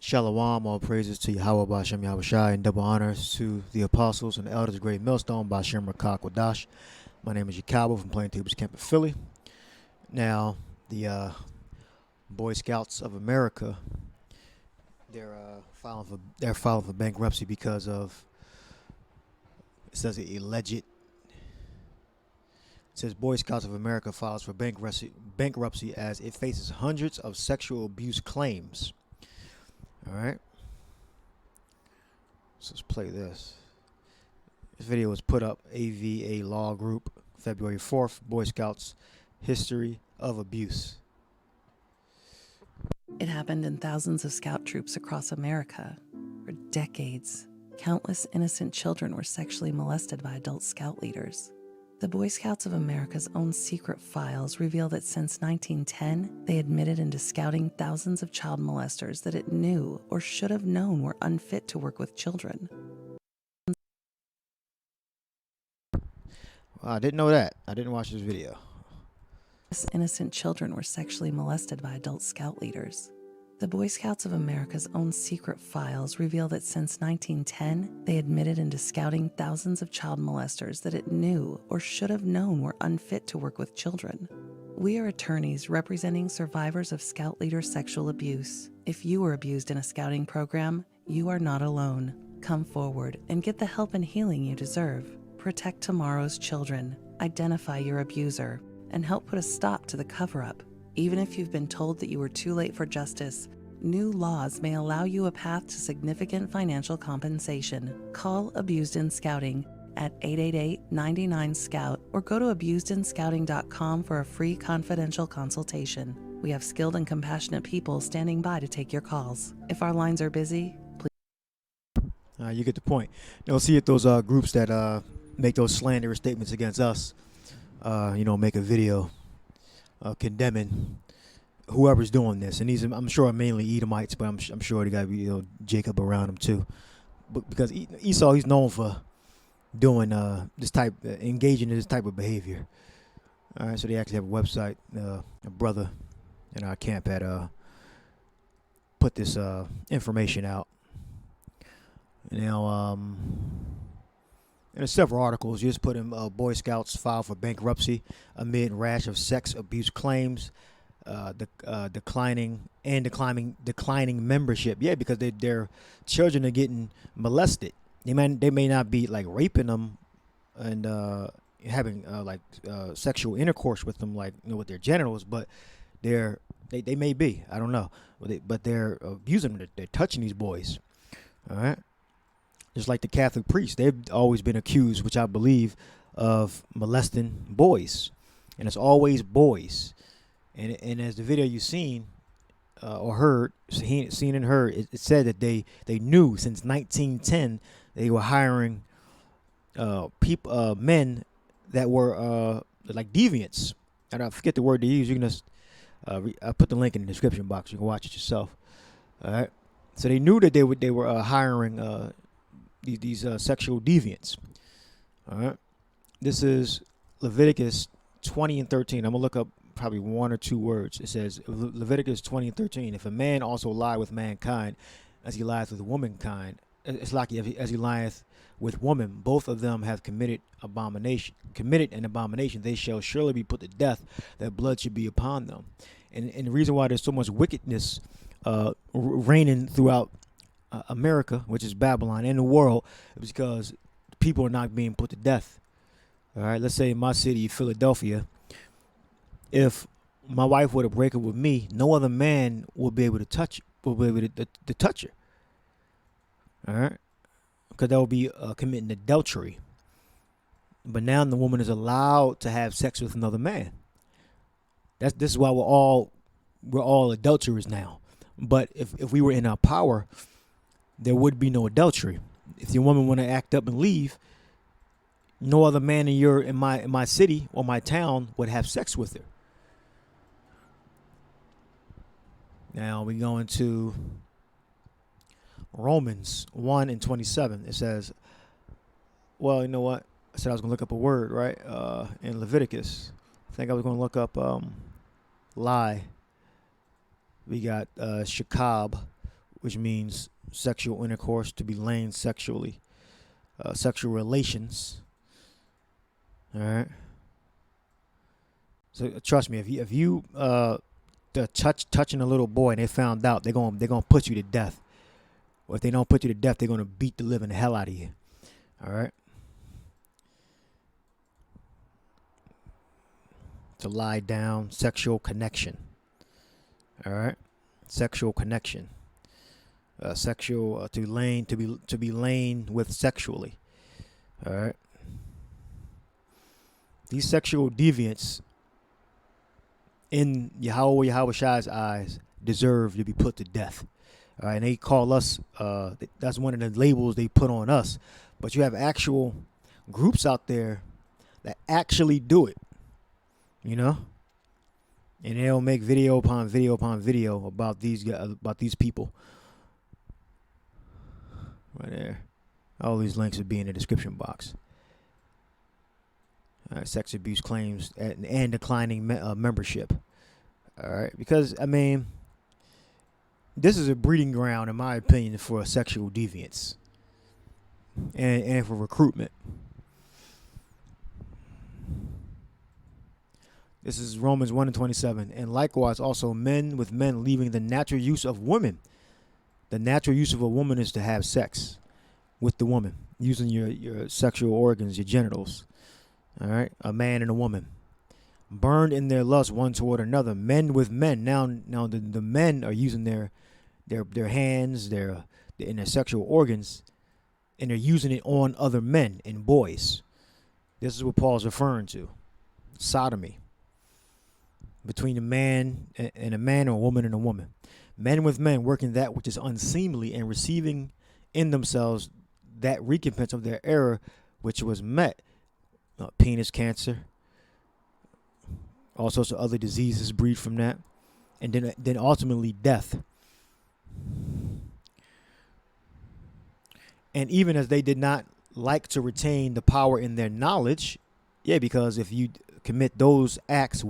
Shalom, all praises to Yahweh Bashem Yahushai, and double honors to the apostles and the elders of Great Millstone, Bashem Rakak Wadash. My name is Yakabo from Plain Tables Camp in Philly. Now, the Boy Scouts of America, they're filing for bankruptcy because of, it says it says Boy Scouts of America files for bankruptcy as it faces hundreds of sexual abuse claims. All right. So let's play this. This video was put up AVA Law Group, February 4th, Boy Scouts History of Abuse. It happened in thousands of scout troops across America. For decades, countless innocent children were sexually molested by adult scout leaders. The Boy Scouts of America's own secret files reveal that since 1910, they admitted into scouting thousands of child molesters that it knew or should have known were unfit to work with children. I didn't know that. I didn't watch this video. Innocent children were sexually molested by adult scout leaders. The Boy Scouts of America's own secret files reveal that since 1910, they admitted into scouting thousands of child molesters that it knew or should have known were unfit to work with children. We are attorneys representing survivors of scout leader sexual abuse. If you were abused in a scouting program, you are not alone. Come forward and get the help and healing you deserve. Protect tomorrow's children, identify your abuser, and help put a stop to the cover-up. Even if you've been told that you were too late for justice, new laws may allow you a path to significant financial compensation. Call Abused in Scouting at 888-99-SCOUT or go to abusedinScouting.com for a free confidential consultation. We have skilled and compassionate people standing by to take your calls. If our lines are busy, please. You get the point. You'll see it, those groups that make those slanderous statements against us, make a video condemning whoever's doing this, and these I'm sure are mainly Edomites, but I'm sure they got to be Jacob around them too. But because Esau, he's known for doing engaging in this type of behavior. All right, so they actually have a website. A brother in our camp had put this information out. Now, and there's several articles. You just put in Boy Scouts file for bankruptcy amid rash of sex abuse claims, declining membership. Yeah, because their children are getting molested. They may not be like raping them and having sexual intercourse with them, with their genitals, but they may be. I don't know, but they're abusing them. They're touching these boys. All right. Just like the Catholic priests, they've always been accused, which I believe, of molesting boys, and it's always boys. And as the video you've seen or heard, seen and heard, it said that they knew since 1910 they were hiring men that were like deviants. And I forget the word they use. You can just I put the link in the description box. You can watch it yourself. All right. So they knew that they were hiring these sexual deviants. All right. This is Leviticus 20 and 13. I'm going to look up probably one or two words. It says Leviticus 20 and 13. If a man also lie with mankind as he lieth with womankind, it's like as he lieth with woman, both of them have committed an abomination. They shall surely be put to death, that blood should be upon them. And the reason why there's so much wickedness reigning throughout America, which is Babylon, and the world, is because people are not being put to death. All right, let's say in my city, Philadelphia, if my wife were to break up with me, no other man will be able to touch her. All right, because that would be committing adultery. But now the woman is allowed to have sex with another man. This is why we're all adulterers now. But if we were in our power, there would be no adultery. If your woman want to act up and leave, no other man in my city or my town would have sex with her. Now we go into Romans 1 and 27. It says, well, you know what? I said I was going to look up a word, right? In Leviticus. I think I was going to look up lie. We got shakab, which means sexual intercourse, to be laying sexually, sexual relations. All right. So trust me, if you touching a little boy and they found out, they're gonna put you to death. Or if they don't put you to death, they're gonna beat the living hell out of you. All right. To lie down, sexual connection. All right. Sexual connection. Sexual to be laying with sexually. All right. These sexual deviants, in Yahweh Shai's eyes, deserve to be put to death. All right, and they call us. That's one of the labels they put on us. But you have actual groups out there that actually do it. You know, and they'll make video upon video upon video about these people. Right there. All these links will be in the description box. Sex abuse claims and declining membership. All right, because I mean, this is a breeding ground, in my opinion, for sexual deviance and for recruitment. This is Romans 1:27, and likewise also men with men leaving the natural use of women. The natural use of a woman is to have sex with the woman, using your sexual organs, your genitals. All right, a man and a woman, burned in their lust one toward another. Men with men. Now the men are using their hands, in their sexual organs, and they're using it on other men and boys. This is what Paul's referring to: sodomy between a man and a man, or a woman and a woman. Men with men working that which is unseemly and receiving in themselves that recompense of their error, which was met. Penis cancer, all sorts of other diseases breed from that, and then ultimately death. And even as they did not like to retain the power in their knowledge, because if you commit those acts,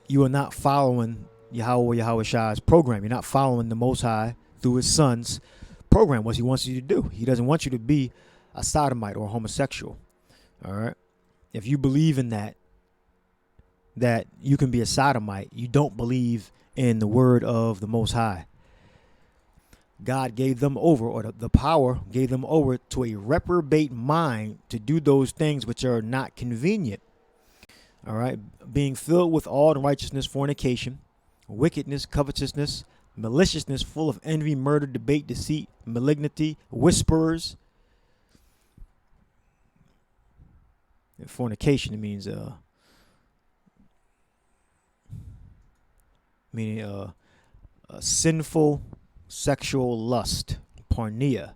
you are not following Yahweh Shai's program. You're not following the Most High through His Son's program, what He wants you to do. He doesn't want you to be a sodomite or a homosexual. All right. If you believe in that you can be a sodomite, you don't believe in the word of the Most High. God gave them over, or the power gave them over to a reprobate mind to do those things which are not convenient. All right. Being filled with all unrighteousness, fornication, wickedness, covetousness, maliciousness, full of envy, murder, debate, deceit, malignity, whisperers. Fornication means sinful sexual lust, porneia.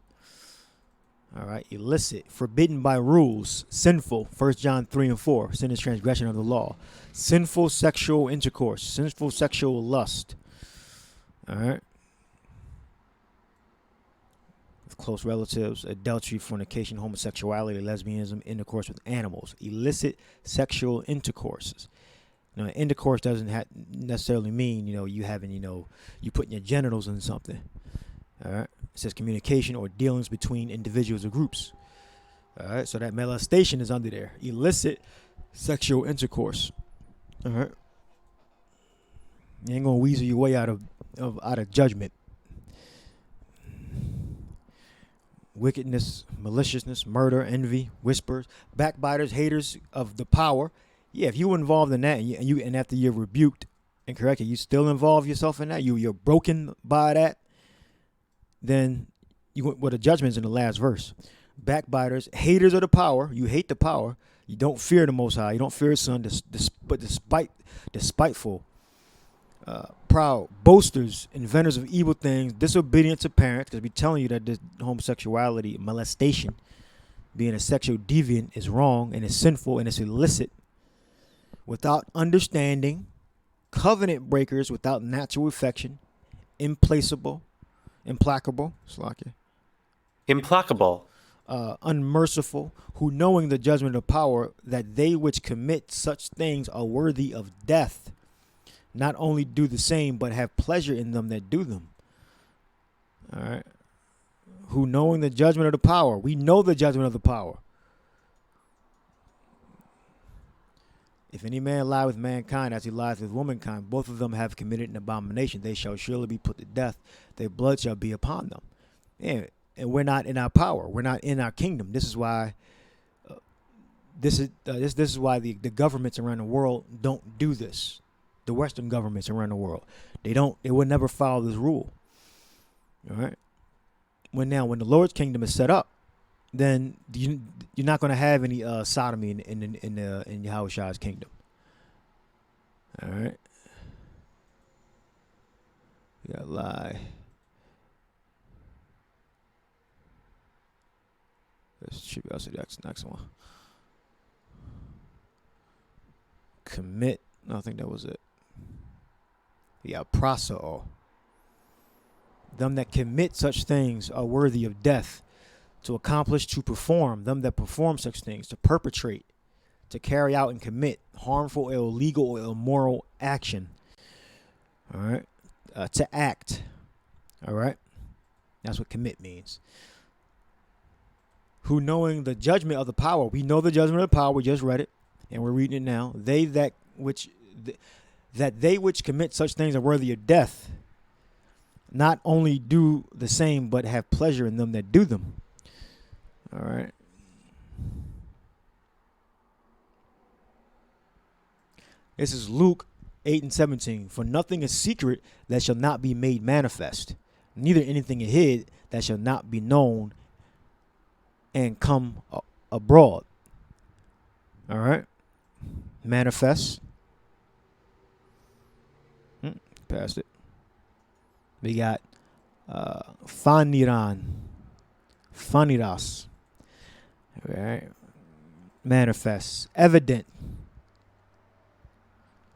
All right, illicit, forbidden by rules, sinful. 1 John 3:4. Sin is transgression of the law. Sinful sexual intercourse, sinful sexual lust. All right. Close relatives, adultery, fornication, homosexuality, lesbianism, intercourse with animals, illicit sexual intercourses. Now, intercourse doesn't necessarily mean, you having, you putting your genitals in something. All right. It says communication or dealings between individuals or groups. All right. So that molestation is under there. Illicit sexual intercourse. All right. You ain't gonna weasel your way out of judgment. Wickedness, maliciousness, murder, envy, whispers, backbiters, haters of the power. If you involved in that, and after you're rebuked and corrected, you still involve yourself in that, you're broken by that, then the judgment's in the last verse. Backbiters, haters of the power. You hate the power. You don't fear the Most High. You don't fear His Son, but despiteful, proud, boasters, inventors of evil things, disobedient to parents, because we're telling you that this homosexuality, molestation, being a sexual deviant is wrong and it's sinful and it's illicit, without understanding, covenant breakers without natural affection, implacable, implacable, unmerciful, who knowing the judgment of power, that they which commit such things are worthy of death, not only do the same, but have pleasure in them that do them. All right. Who knowing the judgment of the power. We know the judgment of the power. If any man lie with mankind as he lies with womankind, both of them have committed an abomination. They shall surely be put to death. Their blood shall be upon them. And we're not in our power. We're not in our kingdom. This is why. This is why the governments around the world don't do this. The Western governments around the world, they will never follow this rule. All right. When the Lord's kingdom is set up, then you're not going to have any sodomy in Yahushua's kingdom. All right. We got lie. This should be also the next one. Commit. No, I think that was it. Yeah, prosoo. Them that commit such things are worthy of death. To accomplish, to perform. Them that perform such things, to perpetrate, to carry out and commit harmful, illegal, or immoral action. All right. To act. All right. That's what commit means. Who knowing the judgment of the power. We know the judgment of the power. We just read it. And we're reading it now. They which commit such things are worthy of death. Not only do the same, but have pleasure in them that do them. All right. This is Luke 8:17. For nothing is secret that shall not be made manifest, neither anything hid that shall not be known and come abroad. All right. Manifest. Past it. We got faniras. All right. Manifest. Evident.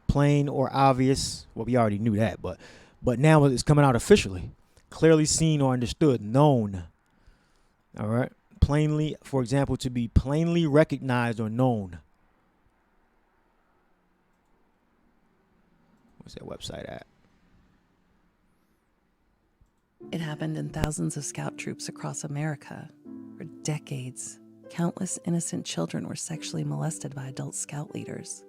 Plain or obvious. Well, we already knew that, but now it's coming out officially. Clearly seen or understood. Known. All right. Plainly, for example, to be plainly recognized or known. What's that website at? It happened in thousands of scout troops across America. For decades, countless innocent children were sexually molested by adult scout leaders.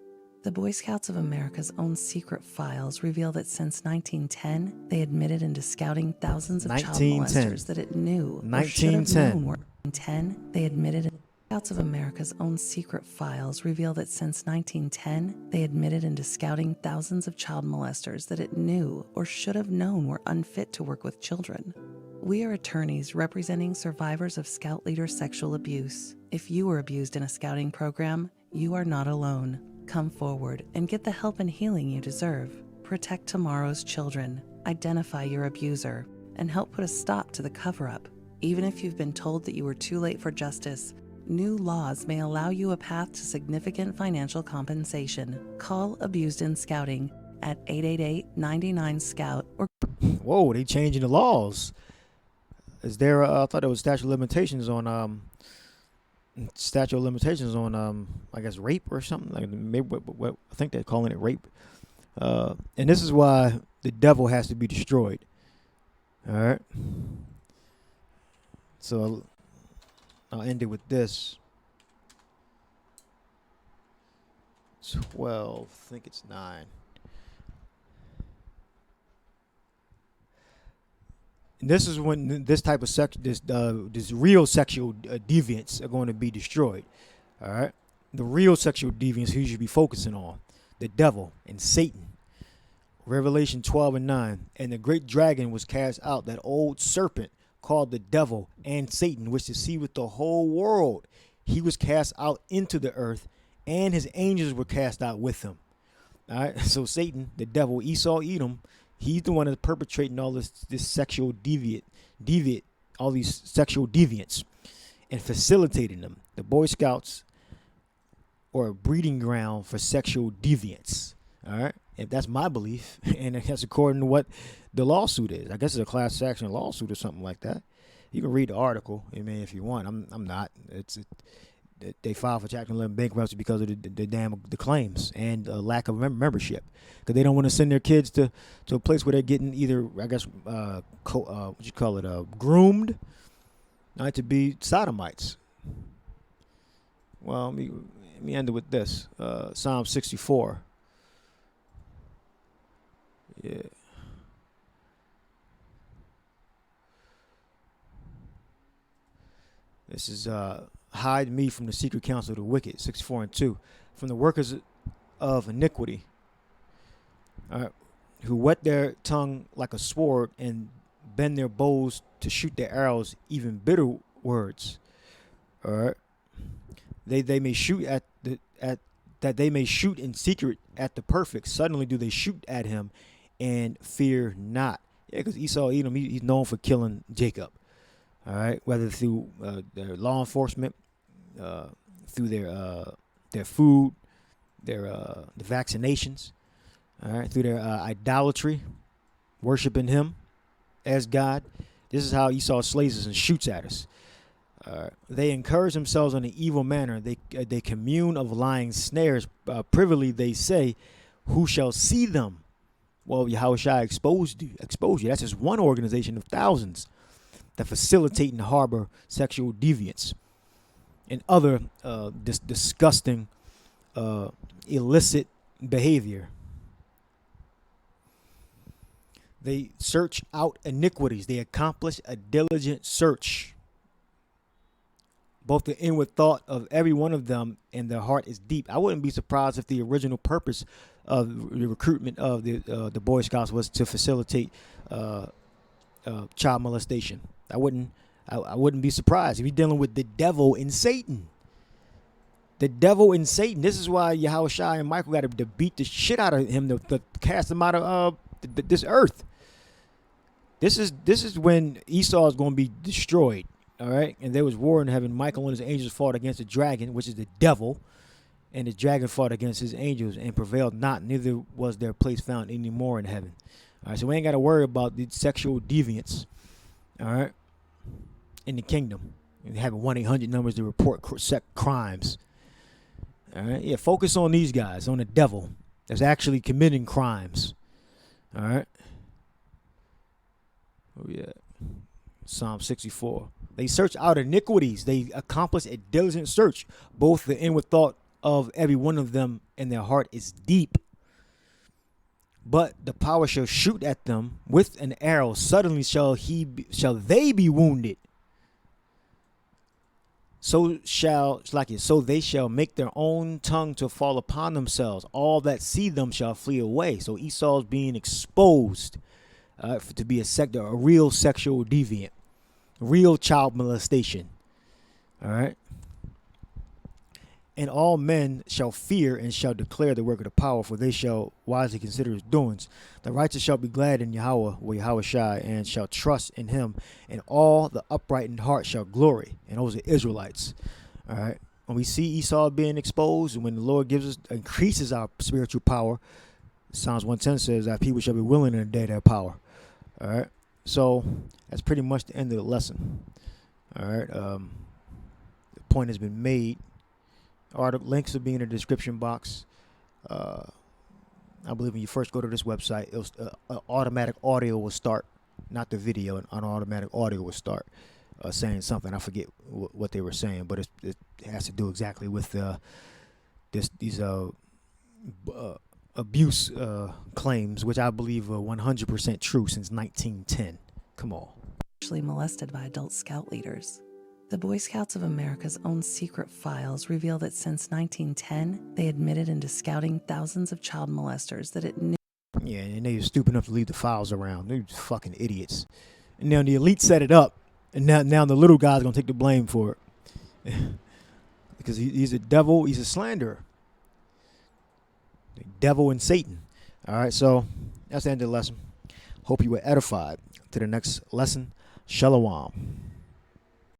The Boy Scouts of America's own secret files reveal that since 1910, they admitted into scouting thousands of child molesters that it knew or should have known were 10. They admitted. Scouts of America's own secret files reveal that since 1910, they admitted into scouting thousands of child molesters that it knew or should have known were unfit to work with children. We are attorneys representing survivors of scout leader sexual abuse. If you were abused in a scouting program, you are not alone. Come forward and get the help and healing you deserve. Protect tomorrow's children, identify your abuser, and help put a stop to the cover-up. Even if you've been told that you were too late for justice, new laws may allow you a path to significant financial compensation. Call Abused in Scouting at 888-99-SCOUT or... Whoa, they changing the laws. Is there I thought there was statute of limitations on I guess rape or something. Like maybe I think they're calling it rape. And this is why the devil has to be destroyed. All right. So I'll end it with this. 12, I think it's 9. And this is when this type of this real sexual deviants are going to be destroyed. All right, the real sexual deviants who you should be focusing on, the devil and Satan. Revelation 12:9, and the great dragon was cast out, that old serpent called the devil and Satan, which deceiveth the whole world. He was cast out into the earth, and his angels were cast out with him. All right, so Satan, the devil, Esau, Edom, he's the one that's perpetrating all this sexual deviant, all these sexual deviants, and facilitating them. The Boy Scouts are a breeding ground for sexual deviants. All right, if that's my belief, and that's according to what the lawsuit is. I guess it's a class action lawsuit or something like that. You can read the article, I mean, if you want. I'm not. they filed for Chapter 11 bankruptcy because of the claims and lack of membership, because they don't want to send their kids to a place where they're getting either, I guess, what you call it, groomed, right, to be sodomites. Well, let me end it with this. Psalm 64. Yeah. This is hide me from the secret counsel of the wicked, 64:2, from the workers of iniquity, who whet their tongue like a sword and bend their bows to shoot their arrows, even bitter words. All right, they may shoot at that they may shoot in secret at the perfect. Suddenly do they shoot at him, and fear not. Yeah, because Esau, Edom, he's known for killing Jacob. All right, whether through their law enforcement, through their food, the vaccinations, all right, through their idolatry, worshiping him as God. This is how Esau slays us and shoots at us. They encourage themselves in an evil manner. They commune of lying snares. Privily they say, "Who shall see them?" Well, Yahushua exposed you. That's just one organization of thousands that facilitate and harbor sexual deviance and other disgusting, illicit behavior. They search out iniquities. They accomplish a diligent search. Both the inward thought of every one of them and their heart is deep. I wouldn't be surprised if the original purpose of the recruitment of the Boy Scouts was to facilitate child molestation. I wouldn't be surprised if you're dealing with the devil and Satan. The devil and Satan. This is why Yahushua and Michael got to beat the shit out of him to cast him out of this earth. This is when Esau is going to be destroyed. All right, and there was war in heaven. Michael and his angels fought against the dragon, which is the devil, and the dragon fought against his angels and prevailed not. Neither was their place found any more in heaven. All right, so we ain't got to worry about the sexual deviance. All right, in the kingdom, and having 1-800 numbers to report crimes. All right, yeah, focus on these guys, on the devil that's actually committing crimes. All right. Oh yeah, Psalm 64. They search out iniquities. They accomplish a diligent search. Both the inward thought of every one of them and their heart is deep. But the power shall shoot at them with an arrow. Suddenly shall they be wounded. So they shall make their own tongue to fall upon themselves. All that see them shall flee away. So Esau's being exposed to be a real sexual deviant. Real child molestation. All right. And all men shall fear and shall declare the work of the power, for they shall wisely consider his doings. The righteous shall be glad in Yahweh, or Yahushua, and shall trust in him. And all the upright in heart shall glory. And those are Israelites. All right. When we see Esau being exposed, and when the Lord increases our spiritual power, Psalms 110 says that people shall be willing in the day of their power. All right. So that's pretty much the end of the lesson. All right. The point has been made. Links will be in the description box. I believe when you first go to this website, automatic audio will start, not the video. An automatic audio will start saying something. I forget what they were saying, but it has to do exactly with these abuse claims, which I believe are 100% true since 1910. Come on. Actually molested by adult scout leaders. The Boy Scouts of America's own secret files reveal that since 1910, they admitted into scouting thousands of child molesters that it knew. Yeah, and they were stupid enough to leave the files around. They're fucking idiots. And now the elite set it up, and now the little guy's gonna take the blame for it. Because he's a devil, he's a slanderer. The devil and Satan. All right, so that's the end of the lesson. Hope you were edified. To the next lesson, Shalom.